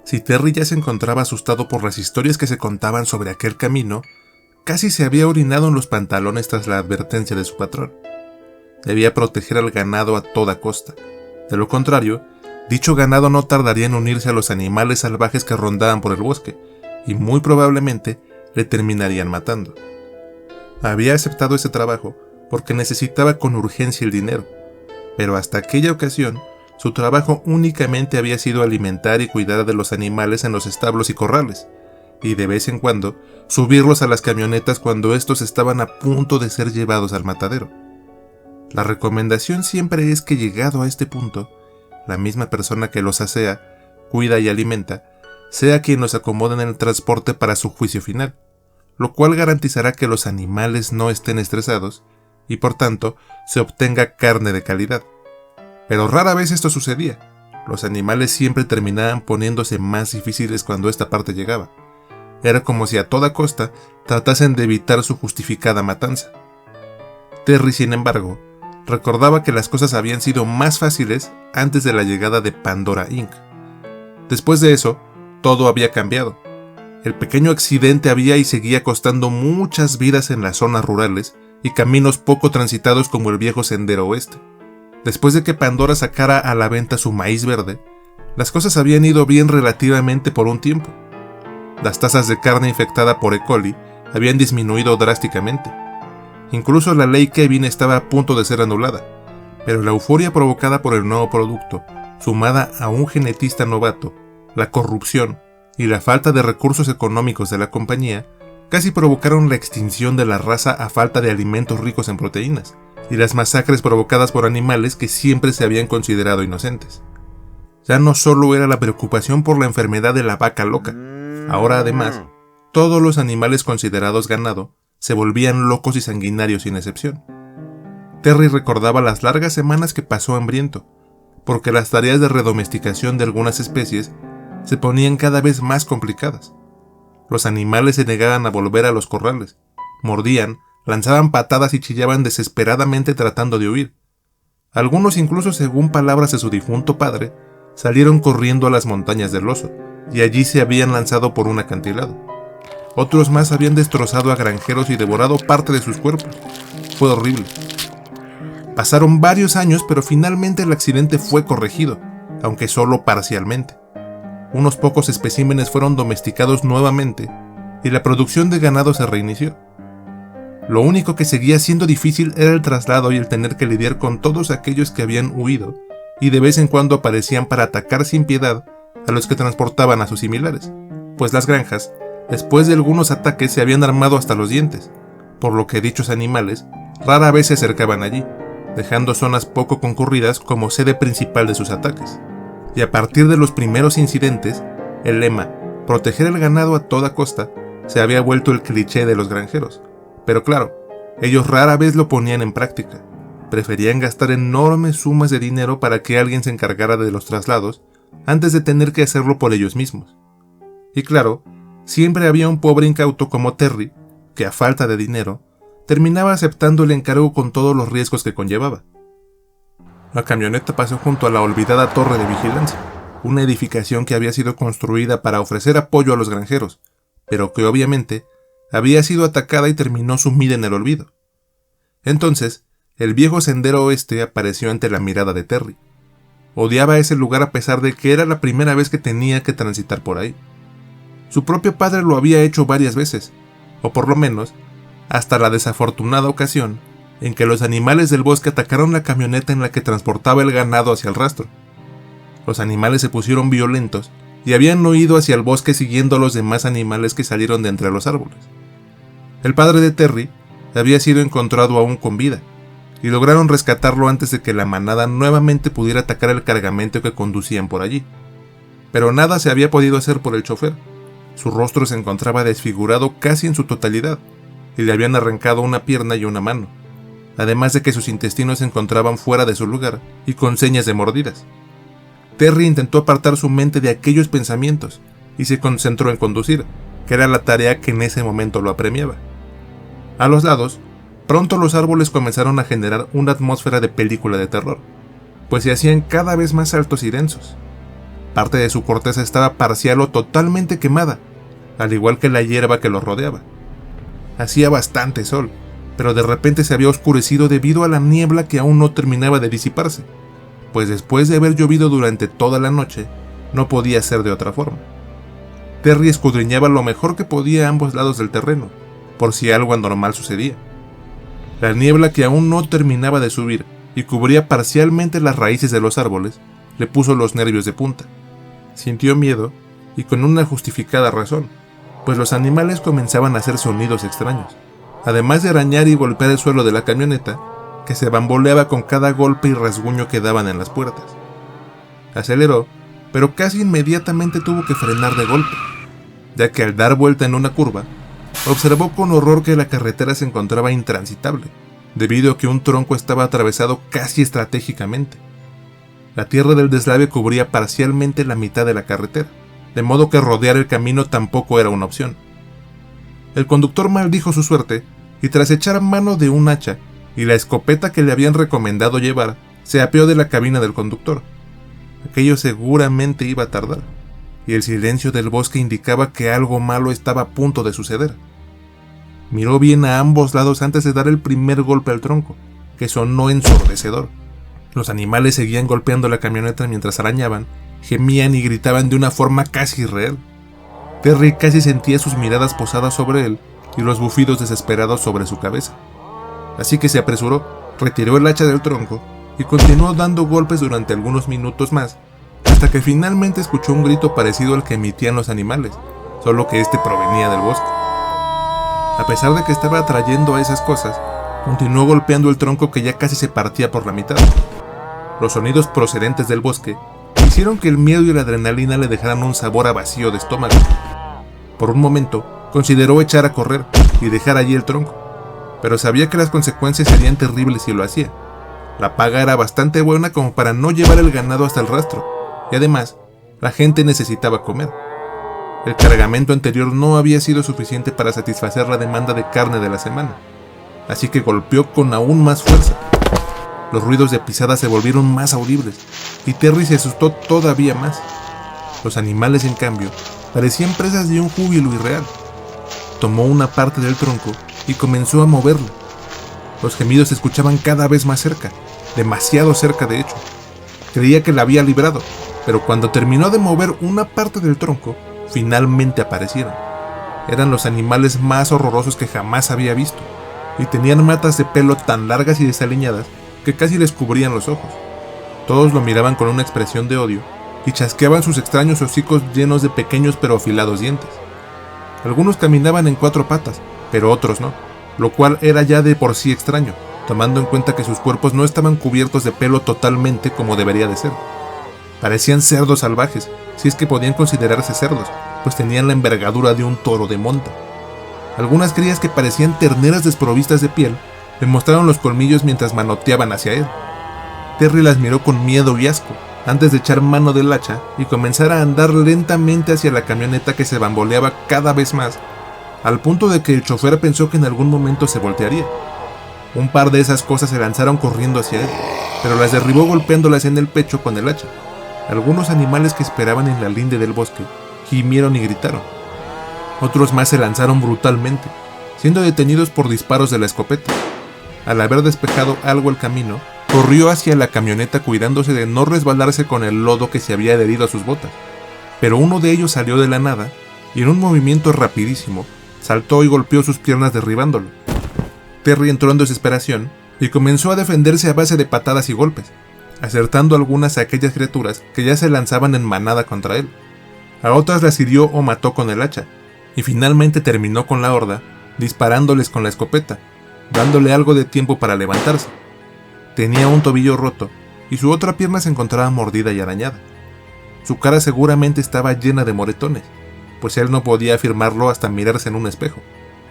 Si Terry ya se encontraba asustado por las historias que se contaban sobre aquel camino, casi se había orinado en los pantalones tras la advertencia de su patrón. Debía proteger al ganado a toda costa. De lo contrario, dicho ganado no tardaría en unirse a los animales salvajes que rondaban por el bosque, y muy probablemente le terminarían matando. Había aceptado ese trabajo porque necesitaba con urgencia el dinero, pero hasta aquella ocasión, su trabajo únicamente había sido alimentar y cuidar de los animales en los establos y corrales, y de vez en cuando subirlos a las camionetas cuando estos estaban a punto de ser llevados al matadero. La recomendación siempre es que, llegado a este punto, la misma persona que los asea, cuida y alimenta, sea quien los acomode en el transporte para su juicio final, lo cual garantizará que los animales no estén estresados y por tanto se obtenga carne de calidad. Pero rara vez esto sucedía. Los animales siempre terminaban poniéndose más difíciles cuando esta parte llegaba. Era como si a toda costa tratasen de evitar su justificada matanza. Terry, sin embargo, recordaba que las cosas habían sido más fáciles antes de la llegada de Pandora Inc. Después de eso, todo había cambiado. El pequeño accidente había y seguía costando muchas vidas en las zonas rurales y caminos poco transitados como el viejo sendero oeste. Después de que Pandora sacara a la venta su maíz verde, las cosas habían ido bien relativamente por un tiempo. Las tasas de carne infectada por E. coli habían disminuido drásticamente. Incluso la ley Kevin estaba a punto de ser anulada, pero la euforia provocada por el nuevo producto, sumada a un genetista novato, la corrupción y la falta de recursos económicos de la compañía, casi provocaron la extinción de la raza a falta de alimentos ricos en proteínas, y las masacres provocadas por animales que siempre se habían considerado inocentes. Ya no solo era la preocupación por la enfermedad de la vaca loca, ahora además, todos los animales considerados ganado se volvían locos y sanguinarios sin excepción. Terry recordaba las largas semanas que pasó hambriento, porque las tareas de redomesticación de algunas especies se ponían cada vez más complicadas. Los animales se negaban a volver a los corrales, mordían, lanzaban patadas y chillaban desesperadamente tratando de huir. Algunos, incluso según palabras de su difunto padre, salieron corriendo a las montañas del oso, y allí se habían lanzado por un acantilado. Otros más habían destrozado a granjeros y devorado parte de sus cuerpos. Fue horrible. Pasaron varios años, pero finalmente el accidente fue corregido, aunque solo parcialmente. Unos pocos especímenes fueron domesticados nuevamente, y la producción de ganado se reinició. Lo único que seguía siendo difícil era el traslado y el tener que lidiar con todos aquellos que habían huido, y de vez en cuando aparecían para atacar sin piedad a los que transportaban a sus similares, pues las granjas, después de algunos ataques, se habían armado hasta los dientes, por lo que dichos animales rara vez se acercaban allí, dejando zonas poco concurridas como sede principal de sus ataques. Y a partir de los primeros incidentes, el lema «proteger el ganado a toda costa» se había vuelto el cliché de los granjeros. Pero claro, ellos rara vez lo ponían en práctica. Preferían gastar enormes sumas de dinero para que alguien se encargara de los traslados antes de tener que hacerlo por ellos mismos. Y claro, siempre había un pobre incauto como Terry, que a falta de dinero, terminaba aceptando el encargo con todos los riesgos que conllevaba. La camioneta pasó junto a la olvidada torre de vigilancia, una edificación que había sido construida para ofrecer apoyo a los granjeros, pero que obviamente había sido atacada y terminó sumida en el olvido. Entonces, el viejo sendero oeste apareció ante la mirada de Terry. Odiaba ese lugar a pesar de que era la primera vez que tenía que transitar por ahí. Su propio padre lo había hecho varias veces, o por lo menos, hasta la desafortunada ocasión en que los animales del bosque atacaron la camioneta en la que transportaba el ganado hacia el rastro. Los animales se pusieron violentos y habían huido hacia el bosque siguiendo a los demás animales que salieron de entre los árboles. El padre de Terry había sido encontrado aún con vida, y lograron rescatarlo antes de que la manada nuevamente pudiera atacar el cargamento que conducían por allí. Pero nada se había podido hacer por el chofer. Su rostro se encontraba desfigurado casi en su totalidad, y le habían arrancado una pierna y una mano, además de que sus intestinos se encontraban fuera de su lugar y con señas de mordidas. Terry intentó apartar su mente de aquellos pensamientos y se concentró en conducir, que era la tarea que en ese momento lo apremiaba. A los lados, pronto los árboles comenzaron a generar una atmósfera de película de terror, pues se hacían cada vez más altos y densos. Parte de su corteza estaba parcial o totalmente quemada, al igual que la hierba que lo rodeaba. Hacía bastante sol, pero de repente se había oscurecido debido a la niebla que aún no terminaba de disiparse, pues después de haber llovido durante toda la noche, no podía ser de otra forma. Terry escudriñaba lo mejor que podía a ambos lados del terreno, por si algo anormal sucedía. La niebla que aún no terminaba de subir y cubría parcialmente las raíces de los árboles, le puso los nervios de punta. Sintió miedo, y con una justificada razón, pues los animales comenzaban a hacer sonidos extraños, además de arañar y golpear el suelo de la camioneta, que se bamboleaba con cada golpe y rasguño que daban en las puertas. Aceleró, pero casi inmediatamente tuvo que frenar de golpe, ya que al dar vuelta en una curva, observó con horror que la carretera se encontraba intransitable, debido a que un tronco estaba atravesado casi estratégicamente. La tierra del deslave cubría parcialmente la mitad de la carretera, de modo que rodear el camino tampoco era una opción. El conductor maldijo su suerte y tras echar mano de un hacha y la escopeta que le habían recomendado llevar, se apeó de la cabina del conductor. Aquello seguramente iba a tardar, y el silencio del bosque indicaba que algo malo estaba a punto de suceder. Miró bien a ambos lados antes de dar el primer golpe al tronco, que sonó ensordecedor. Los animales seguían golpeando la camioneta mientras arañaban, gemían y gritaban de una forma casi irreal. Terry casi sentía sus miradas posadas sobre él y los bufidos desesperados sobre su cabeza. Así que se apresuró, retiró el hacha del tronco y continuó dando golpes durante algunos minutos más, hasta que finalmente escuchó un grito parecido al que emitían los animales, solo que este provenía del bosque. A pesar de que estaba atrayendo a esas cosas, continuó golpeando el tronco que ya casi se partía por la mitad. Los sonidos procedentes del bosque hicieron que el miedo y la adrenalina le dejaran un sabor a vacío de estómago. Por un momento, consideró echar a correr y dejar allí el tronco, pero sabía que las consecuencias serían terribles si lo hacía. La paga era bastante buena como para no llevar el ganado hasta el rastro, y además, la gente necesitaba comer. El cargamento anterior no había sido suficiente para satisfacer la demanda de carne de la semana, así que golpeó con aún más fuerza. Los ruidos de pisadas se volvieron más audibles, y Terry se asustó todavía más. Los animales, en cambio, parecían presas de un júbilo irreal. Tomó una parte del tronco y comenzó a moverlo. Los gemidos se escuchaban cada vez más cerca, demasiado cerca de hecho. Creía que la había librado, pero cuando terminó de mover una parte del tronco, finalmente aparecieron. Eran los animales más horrorosos que jamás había visto, y tenían matas de pelo tan largas y desaliñadas que casi les cubrían los ojos. Todos lo miraban con una expresión de odio y chasqueaban sus extraños hocicos llenos de pequeños pero afilados dientes. Algunos caminaban en 4 patas, pero otros no, lo cual era ya de por sí extraño, tomando en cuenta que sus cuerpos no estaban cubiertos de pelo totalmente como debería de ser. Parecían cerdos salvajes, si es que podían considerarse cerdos, pues tenían la envergadura de un toro de monta. Algunas crías que parecían terneras desprovistas de piel le mostraron los colmillos mientras manoteaban hacia él. Terry las miró con miedo y asco, antes de echar mano del hacha y comenzar a andar lentamente hacia la camioneta que se bamboleaba cada vez más, al punto de que el chofer pensó que en algún momento se voltearía. Un par de esas cosas se lanzaron corriendo hacia él, pero las derribó golpeándolas en el pecho con el hacha. Algunos animales que esperaban en la linde del bosque gimieron y gritaron. Otros más se lanzaron brutalmente, siendo detenidos por disparos de la escopeta. Al haber despejado algo el camino, corrió hacia la camioneta cuidándose de no resbalarse con el lodo que se había adherido a sus botas. Pero uno de ellos salió de la nada y en un movimiento rapidísimo saltó y golpeó sus piernas derribándolo. Terry entró en desesperación y comenzó a defenderse a base de patadas y golpes, acertando algunas a aquellas criaturas que ya se lanzaban en manada contra él. A otras las hirió o mató con el hacha, y finalmente terminó con la horda disparándoles con la escopeta, dándole algo de tiempo para levantarse. Tenía un tobillo roto y su otra pierna se encontraba mordida y arañada. Su cara seguramente estaba llena de moretones, pues él no podía afirmarlo hasta mirarse en un espejo,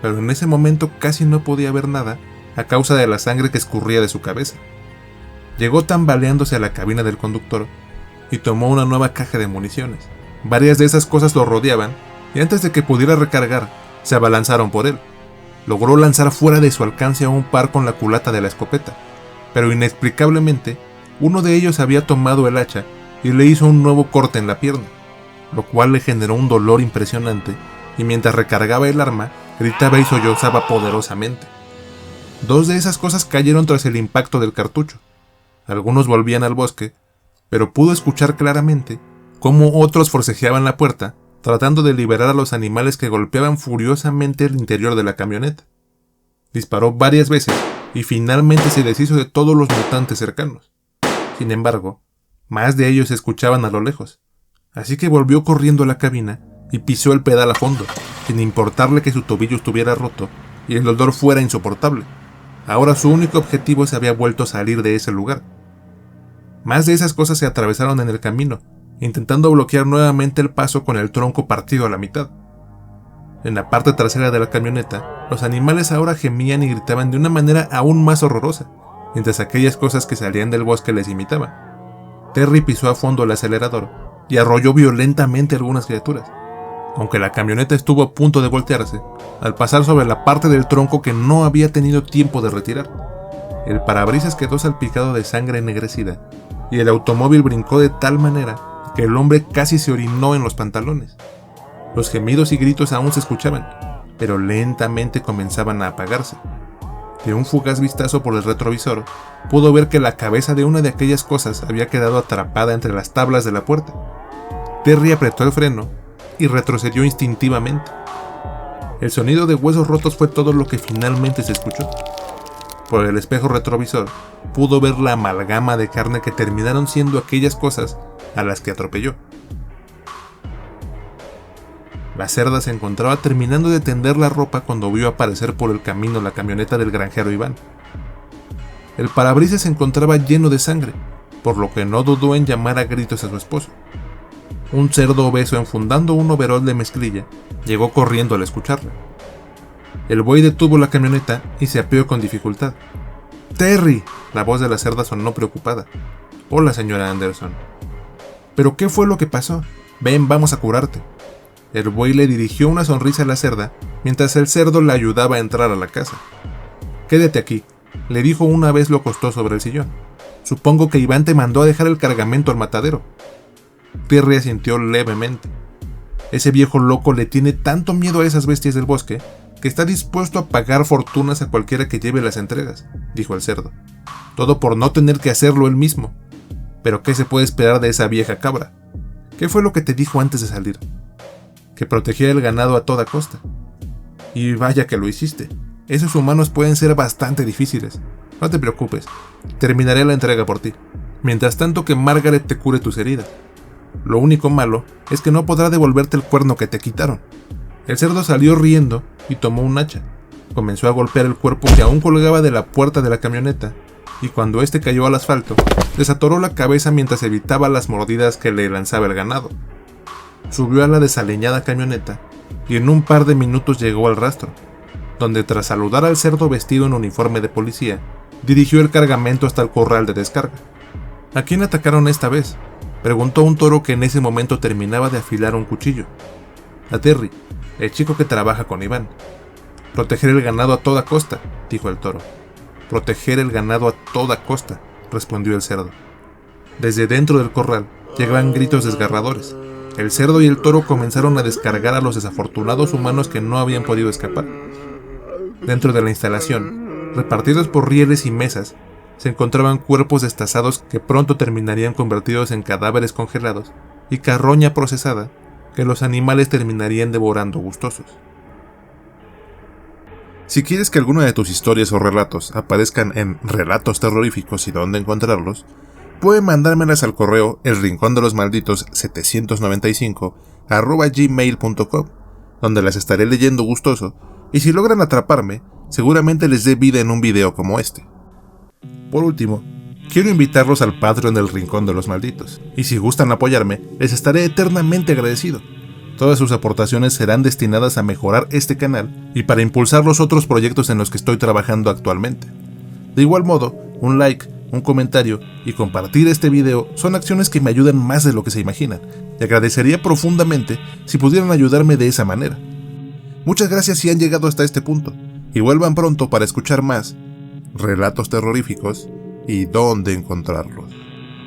pero en ese momento casi no podía ver nada a causa de la sangre que escurría de su cabeza. Llegó tambaleándose a la cabina del conductor y tomó una nueva caja de municiones. Varias de esas cosas lo rodeaban y antes de que pudiera recargar, se abalanzaron por él. Logró lanzar fuera de su alcance a un par con la culata de la escopeta, pero inexplicablemente, uno de ellos había tomado el hacha y le hizo un nuevo corte en la pierna, lo cual le generó un dolor impresionante, y mientras recargaba el arma, gritaba y sollozaba poderosamente. 2 de esas cosas cayeron tras el impacto del cartucho. Algunos volvían al bosque, pero pudo escuchar claramente cómo otros forcejeaban la puerta, tratando de liberar a los animales que golpeaban furiosamente el interior de la camioneta. Disparó varias veces y finalmente se deshizo de todos los mutantes cercanos. Sin embargo, más de ellos se escuchaban a lo lejos, así que volvió corriendo a la cabina y pisó el pedal a fondo, sin importarle que su tobillo estuviera roto y el dolor fuera insoportable. Ahora su único objetivo se había vuelto a salir de ese lugar. Más de esas cosas se atravesaron en el camino, intentando bloquear nuevamente el paso con el tronco partido a la mitad. En la parte trasera de la camioneta, los animales ahora gemían y gritaban de una manera aún más horrorosa, mientras aquellas cosas que salían del bosque les imitaban. Terry pisó a fondo el acelerador y arrolló violentamente a algunas criaturas. Aunque la camioneta estuvo a punto de voltearse, al pasar sobre la parte del tronco que no había tenido tiempo de retirar, el parabrisas quedó salpicado de sangre ennegrecida y el automóvil brincó de tal manera que el hombre casi se orinó en los pantalones. Los gemidos y gritos aún se escuchaban, pero lentamente comenzaban a apagarse. De un fugaz vistazo por el retrovisor, pudo ver que la cabeza de una de aquellas cosas había quedado atrapada entre las tablas de la puerta. Terry apretó el freno y retrocedió instintivamente. El sonido de huesos rotos fue todo lo que finalmente se escuchó. Por el espejo retrovisor, pudo ver la amalgama de carne que terminaron siendo aquellas cosas a las que atropelló. La cerda se encontraba terminando de tender la ropa cuando vio aparecer por el camino la camioneta del granjero Iván. El parabrisas se encontraba lleno de sangre, por lo que no dudó en llamar a gritos a su esposo. Un cerdo obeso enfundando un overol de mezclilla llegó corriendo al escucharla. El buey detuvo la camioneta y se apeó con dificultad. ¡Terry! La voz de la cerda sonó preocupada. «Hola, señora Anderson». «¿Pero qué fue lo que pasó? Ven, vamos a curarte». El buey le dirigió una sonrisa a la cerda mientras el cerdo la ayudaba a entrar a la casa. «Quédate aquí», le dijo una vez lo acostó sobre el sillón. «Supongo que Iván te mandó a dejar el cargamento al matadero». Terry asintió levemente. «Ese viejo loco le tiene tanto miedo a esas bestias del bosque que está dispuesto a pagar fortunas a cualquiera que lleve las entregas», dijo el cerdo. «Todo por no tener que hacerlo él mismo. Pero ¿qué se puede esperar de esa vieja cabra? ¿Qué fue lo que te dijo antes de salir?» «Que protegía el ganado a toda costa». «Y vaya que lo hiciste. Esos humanos pueden ser bastante difíciles. No te preocupes, terminaré la entrega por ti. Mientras tanto que Margaret te cure tus heridas. Lo único malo es que no podrá devolverte el cuerno que te quitaron». El cerdo salió riendo y tomó un hacha. Comenzó a golpear el cuerpo que aún colgaba de la puerta de la camioneta, y cuando este cayó al asfalto, desatoró la cabeza mientras evitaba las mordidas que le lanzaba el ganado. Subió a la desaliñada camioneta y en un par de minutos llegó al rastro, donde tras saludar al cerdo vestido en uniforme de policía, dirigió el cargamento hasta el corral de descarga. «¿A quién atacaron esta vez?», preguntó un toro que en ese momento terminaba de afilar un cuchillo. «A Terry, el chico que trabaja con Iván». «Proteger el ganado a toda costa», dijo el toro. «Proteger el ganado a toda costa», respondió el cerdo. Desde dentro del corral llegaban gritos desgarradores. El cerdo y el toro comenzaron a descargar a los desafortunados humanos que no habían podido escapar. Dentro de la instalación, repartidos por rieles y mesas, se encontraban cuerpos destazados que pronto terminarían convertidos en cadáveres congelados y carroña procesada que los animales terminarían devorando gustosos. Si quieres que alguna de tus historias o relatos aparezcan en Relatos Terroríficos y dónde encontrarlos, pueden mandármelas al correo elrincondelosmalditos795@gmail.com, donde las estaré leyendo gustoso, y si logran atraparme, seguramente les dé vida en un video como este. Por último, quiero invitarlos al Patreon del Rincón de los Malditos, y si gustan apoyarme, les estaré eternamente agradecido. Todas sus aportaciones serán destinadas a mejorar este canal y para impulsar los otros proyectos en los que estoy trabajando actualmente. De igual modo, un like, un comentario y compartir este video son acciones que me ayudan más de lo que se imaginan, y agradecería profundamente si pudieran ayudarme de esa manera. Muchas gracias si han llegado hasta este punto, y vuelvan pronto para escuchar más relatos terroríficos y dónde encontrarlos.